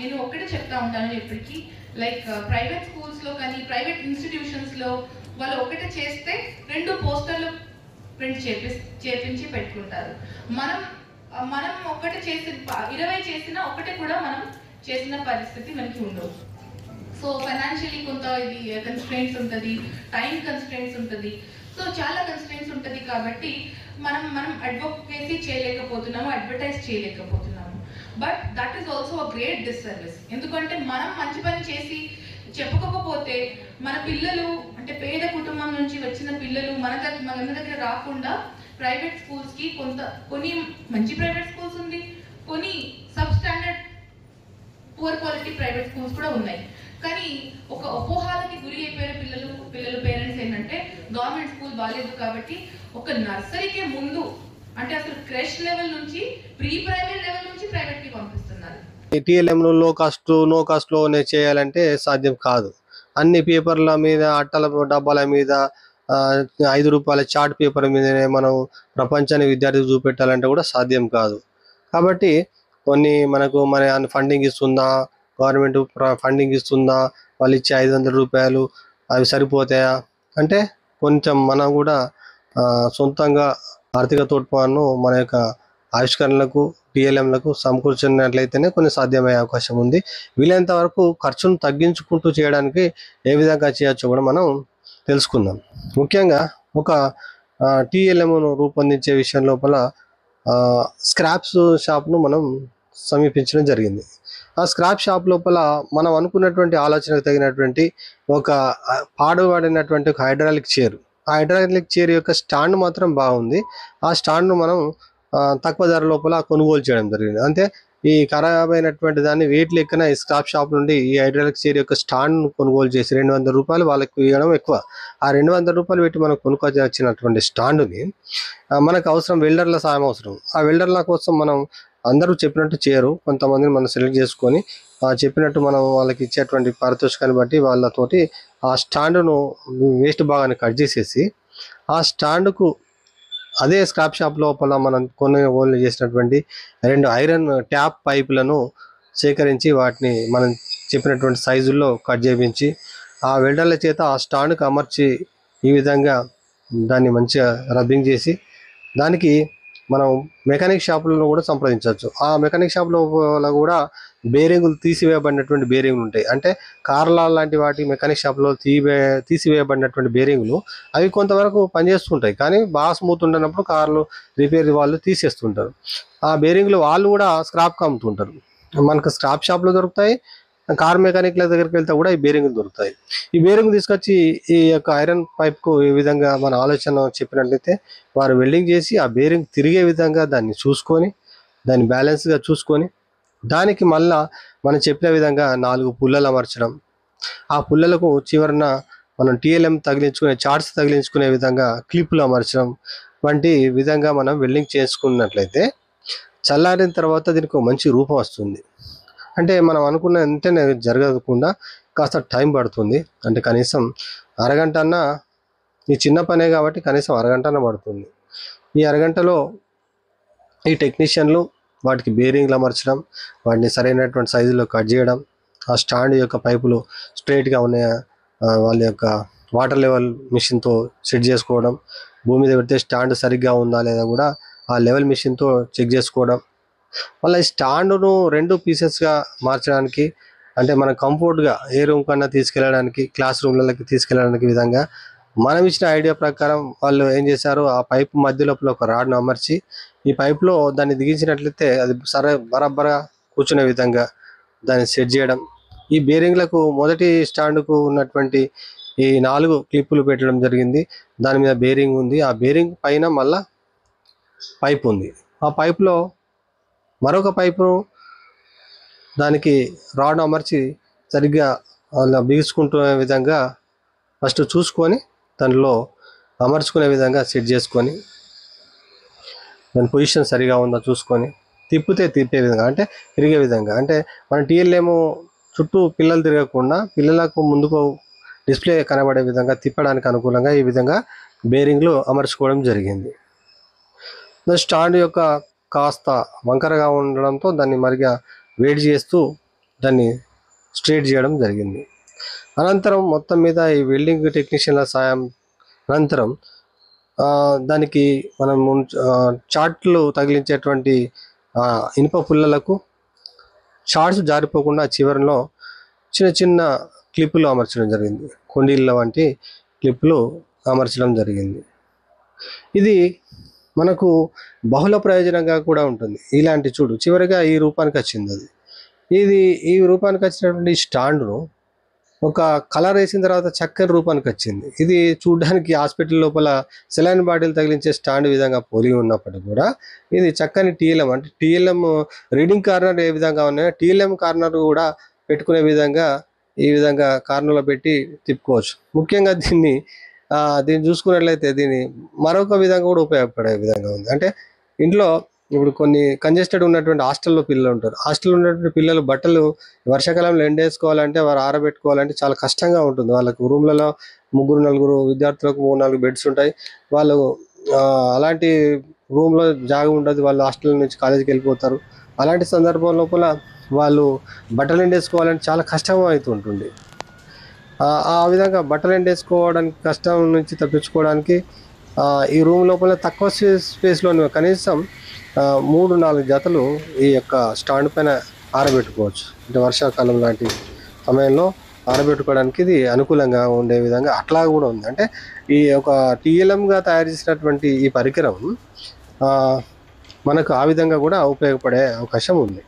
నేను ఒక్కటే చెప్తా ఉంటాను ఎప్పటికీ, లైక్ ప్రైవేట్ స్కూల్స్లో కానీ ప్రైవేట్ ఇన్స్టిట్యూషన్స్లో వాళ్ళు ఒకటే చేస్తే 2 పోస్టర్లు ప్రింట్ చేపించి పెట్టుకుంటారు. మనం మనం ఒక్కటే చేసి 20 చేసినా ఒకటే కూడా మనం చేసిన పరిస్థితి మనకి ఉండవు. సో ఫైనాన్షియలీ కొంత ఇది కన్స్ట్రెయింట్స్ ఉంటుంది, టైం కన్స్ట్రెయింట్స్ ఉంటుంది, సో చాలా కన్స్ట్రెయింట్స్ ఉంటుంది. కాబట్టి మనం అడ్వకేసీ చేయలేకపోతున్నాము, అడ్వర్టైజ్ చేయలేకపోతున్నాము. But that is also a great disservice. ఎందుకంటే మనం మంచి పని చేసి చెప్పకపోతే మన పిల్లలు, అంటే పేద కుటుంబం నుంచి వచ్చిన పిల్లలు మన దగ్గర రాకుండా ప్రైవేట్ స్కూల్స్కి కొన్ని మంచి ప్రైవేట్ స్కూల్స్ ఉంది, కొన్ని sub standard poor quality private schools కూడా ఉన్నాయి. కానీ ఒక అపోహాలకి గురి అయిపోయిన పిల్లలు పేరెంట్స్ ఏంటంటే గవర్నమెంట్ స్కూల్ బాగాలేదు కాబట్టి ఒక నర్సరీకే ముందు, అంటే అసలు క్రష్ లెవెల్ నుంచి ప్రీ ప్రైమరీ లెవెల్ నుంచి ప్రైవేట్కి పంపిస్తున్నారు. టీఎల్ఎంలో నో కాస్ట్లోనే చేయాలంటే సాధ్యం కాదు. అన్ని పేపర్ల మీద, అట్టల డబ్బాల మీద, 5 రూపాయల చార్ట్ పేపర్ మీదనే మనం ప్రపంచాన్ని విద్యార్థికి చూపెట్టాలంటే కూడా సాధ్యం కాదు. కాబట్టి కొన్ని మన ఫండింగ్ ఇస్తుందా, గవర్నమెంట్ ఫండింగ్ ఇస్తుందా, వాళ్ళు ఇచ్చే 500 రూపాయలు అవి సరిపోతాయా అంటే కొంచెం మనం కూడా సొంతంగా ఆర్థిక తోడ్పాటును మన యొక్క ఆవిష్కరణలకు, టీఎల్ఎంలకు సమకూర్చినట్లయితేనే కొన్ని సాధ్యమయ్యే అవకాశం ఉంది. వీలైనంత వరకు ఖర్చును తగ్గించుకుంటూ చేయడానికి ఏ విధంగా చేయొచ్చో కూడా మనం తెలుసుకుందాం. ముఖ్యంగా ఒక టీఎల్ఎంను రూపొందించే విషయం లోపల స్క్రాప్స్ షాప్ను మనం సమీపించడం జరిగింది. ఆ స్క్రాప్ షాప్ లోపల మనం అనుకున్నటువంటి ఆలోచనకు తగినటువంటి ఒక పాడుపడినటువంటి ఒక హైడ్రాలిక్ చైర్, ఆ హైడ్రాలిక్ చైర్ యొక్క స్టాండ్ మాత్రం బాగుంది. ఆ స్టాండ్ను మనం తక్కువ ధర లోపల కొనుగోలు చేయడం జరిగింది. అంటే ఈ ఖరాబ్ అయినటువంటి దాన్ని వెయిట్ లెక్కన ఈ స్క్రాప్ షాప్ నుండి ఈ హైడ్రాలిక్ చైర్ యొక్క స్టాండ్ కొనుగోలు చేసి 200 రూపాయలు వాళ్ళకి ఇవ్వడం ఎక్కువ. ఆ 200 రూపాయలు పెట్టి మనం కొనుక్కొని వచ్చినటువంటి స్టాండ్ని మనకు అవసరం, వెల్డర్ల సాయం అవసరం. ఆ వెల్డర్ల కోసం మనం అందరూ చెప్పినట్టు చేయరు, కొంతమందిని మనం సెలెక్ట్ చేసుకొని చెప్పినట్టు మనం వాళ్ళకి ఇచ్చేటువంటి పారితోషికాన్ని బట్టి వాళ్ళతోటి ఆ స్టాండ్ను వేస్ట్ భాగాన్ని కట్ చేసేసి ఆ స్టాండ్కు అదే స్క్రాప్ షాప్ లోపల మనం కొనుగోలు చేసినటువంటి 2 ఐరన్ ట్యాప్ పైపులను సేకరించి వాటిని మనం చెప్పినటువంటి సైజుల్లో కట్ చేయించి ఆ వెల్డర్ల చేత ఆ స్టాండ్కి అమర్చి ఈ విధంగా దాన్ని మంచిగా రబ్బింగ్ చేసి దానికి మనం మెకానిక్ షాపులను కూడా సంప్రదించవచ్చు. ఆ మెకానిక్ షాప్లో కూడా బేరింగులు తీసివేయబడినటువంటి బేరింగులు ఉంటాయి. అంటే కార్ల లాంటి వాటి మెకానిక్ షాప్లో తీసివేయబడినటువంటి బేరింగులు అవి కొంతవరకు పనిచేస్తుంటాయి, కానీ బాగా స్మూత్ ఉండనప్పుడు కార్లు రిపేర్ వాళ్ళు తీసేస్తుంటారు. ఆ బేరింగులు వాళ్ళు కూడా స్క్రాప్కి అమ్ముతుంటారు. మనకు స్క్రాప్ షాప్లో దొరుకుతాయి, కార్ మెకానిక్ల దగ్గరికి వెళ్తే కూడా ఈ బేరింగులు దొరుకుతాయి. ఈ బేరింగ్ తీసుకొచ్చి ఈ యొక్క ఐరన్ పైప్కు ఈ విధంగా మన ఆలోచన చెప్పినట్లయితే వారు వెల్డింగ్ చేసి ఆ బేరింగ్ తిరిగే విధంగా దాన్ని చూసుకొని, దాన్ని బ్యాలెన్స్గా చూసుకొని, దానికి మళ్ళా మనం చెప్పిన విధంగా 4 పుల్లలు అమర్చడం, ఆ పుల్లలకు చివరన మనం టీఎల్ఎం చార్ట్స్ తగిలించుకునే విధంగా క్లిప్లు అమర్చడం వంటి విధంగా మనం వెల్డింగ్ చేసుకున్నట్లయితే చల్లారిన తర్వాత దీనికి మంచి రూపం వస్తుంది. అంటే మనం అనుకున్న వెంటనే జరగకుండా కాస్త టైం పడుతుంది. అంటే కనీసం అరగంట అన్నా, ఈ చిన్న పనే కాబట్టి కనీసం అరగంట అన్న పడుతుంది. ఈ అరగంటలో ఈ టెక్నీషియన్లు వాటికి బేరింగ్లు అమర్చడం, వాటిని సరైనటువంటి సైజులో కట్ చేయడం, ఆ స్టాండ్ యొక్క పైపులు స్ట్రైట్గా ఉన్నాయా, వాళ్ళ యొక్క వాటర్ లెవెల్ మిషన్తో సెట్ చేసుకోవడం, భూమి మీద పెడితే స్టాండ్ సరిగ్గా ఉందా లేదా కూడా ఆ లెవెల్ మిషన్తో చెక్ చేసుకోవడం. మళ్ళీ ఈ స్టాండ్ను 2 పీసెస్గా మార్చడానికి, అంటే మన కంఫర్ట్గా ఏ రూమ్ కన్నా తీసుకెళ్ళడానికి, క్లాస్ రూమ్లకి తీసుకెళ్ళడానికి విధంగా మనం ఇచ్చిన ఐడియా ప్రకారం వాళ్ళు ఏం చేశారు, ఆ పైప్ మధ్య లోపల ఒక రాడ్ను అమర్చి ఈ పైప్లో దాన్ని దిగించినట్లయితే అది బరాబర్గా కూర్చునే విధంగా దాన్ని సెట్ చేయడం. ఈ బేరింగ్లకు మొదటి స్టాండ్కు ఉన్నటువంటి ఈ 4 క్లిప్పులు పెట్టడం జరిగింది. దాని మీద బేరింగ్ ఉంది. ఆ బేరింగ్ పైన మళ్ళా పైప్ ఉంది. ఆ పైప్లో మరొక పైపును దానికి రాడ్ అమర్చి సరిగ్గా అలా బిగుసుకుంటునే విధంగా ఫస్ట్ చూసుకొని దానిలో అమర్చుకునే విధంగా సెట్ చేసుకొని, దాని పొజిషన్ సరిగా ఉందా చూసుకొని తిప్పే విధంగా, అంటే తిరిగే విధంగా, అంటే మన టీఎల్ఎం చుట్టూ పిల్లలు తిరగకుండా పిల్లలకు ముందుకు డిస్ప్లే కనబడే విధంగా తిప్పడానికి అనుకూలంగా ఈ విధంగా బేరింగ్లు అమర్చుకోవడం జరిగింది. స్టాండ్ యొక్క కాస్త వంకరగా ఉండడంతో దాన్ని మరిగా వెయిట్ చేస్తూ దాన్ని స్ట్రేట్ చేయడం జరిగింది. అనంతరం మొత్తం మీద ఈ వెల్డింగ్ టెక్నీషియన్ల సాయం అనంతరం దానికి మనం చార్ట్లు తగిలించేటువంటి ఇనుప పుల్లలకు షార్ట్స్ జారిపోకుండా చివరిలో చిన్న చిన్న క్లిప్పులు అమర్చడం జరిగింది. కొండీళ్ళ వంటి క్లిప్పులు అమర్చడం జరిగింది. ఇది మనకు బహుళ ప్రయోజనంగా కూడా ఉంటుంది. ఇలాంటి చూడు చివరిగా ఈ రూపానికి వచ్చింది. అది ఈ రూపానికి వచ్చినటువంటి స్టాండ్ను ఒక కలర్ వేసిన తర్వాత చక్కని రూపానికి వచ్చింది. ఇది చూడడానికి హాస్పిటల్ లోపల సెలైన్ బాటిల్ తగిలించే స్టాండ్ విధంగా పోలి ఉన్నప్పటికీ కూడా ఇది చక్కని టీఎల్ఎం, అంటే టీఎల్ఎం రీడింగ్ కార్నర్ ఏ విధంగా ఉన్నాయో టీఎల్ఎం కార్నర్ కూడా పెట్టుకునే విధంగా ఈ విధంగా కార్నర్లో పెట్టి తిప్పుకోవచ్చు. ముఖ్యంగా దీన్ని చూసుకున్నట్లయితే దీన్ని మరొక విధంగా కూడా ఉపయోగపడే విధంగా ఉంది. అంటే ఇంట్లో ఇప్పుడు కొన్ని కంజెస్టెడ్ ఉన్నటువంటి హాస్టల్లో పిల్లలు ఉంటారు. హాస్టల్లో ఉన్నటువంటి పిల్లలు బట్టలు వర్షాకాలంలో ఎండేసుకోవాలంటే వారు ఆరబెట్టుకోవాలంటే చాలా కష్టంగా ఉంటుంది. వాళ్ళకు రూమ్లలో 3-4 విద్యార్థులకు 3-4 బెడ్స్ ఉంటాయి. వాళ్ళు అలాంటి రూమ్లో జాగా ఉండదు. వాళ్ళు హాస్టల్ నుంచి కాలేజీకి వెళ్ళిపోతారు. అలాంటి సందర్భం లోపల వాళ్ళు బట్టలు ఎండేసుకోవాలంటే చాలా కష్టం అవుతుంటుంది. ఆ విధంగా బట్టలు ఎండేసుకోవడానికి కష్టం నుంచి తప్పించుకోవడానికి ఈ రూమ్ లోపల తక్కువ స్పేస్లో కనీసం 3-4 జతలు ఈ యొక్క స్టాండ్ పైన ఆరబెట్టుకోవచ్చు. అంటే వర్షాకాలం లాంటి సమయంలో ఆరబెట్టుకోవడానికి ఇది అనుకూలంగా ఉండే విధంగా అట్లా కూడా ఉంది. అంటే ఈ ఒక టీఎల్ఎంగా తయారు చేసినటువంటి ఈ పరికరం మనకు ఆ విధంగా కూడా ఉపయోగపడే అవకాశం ఉంది.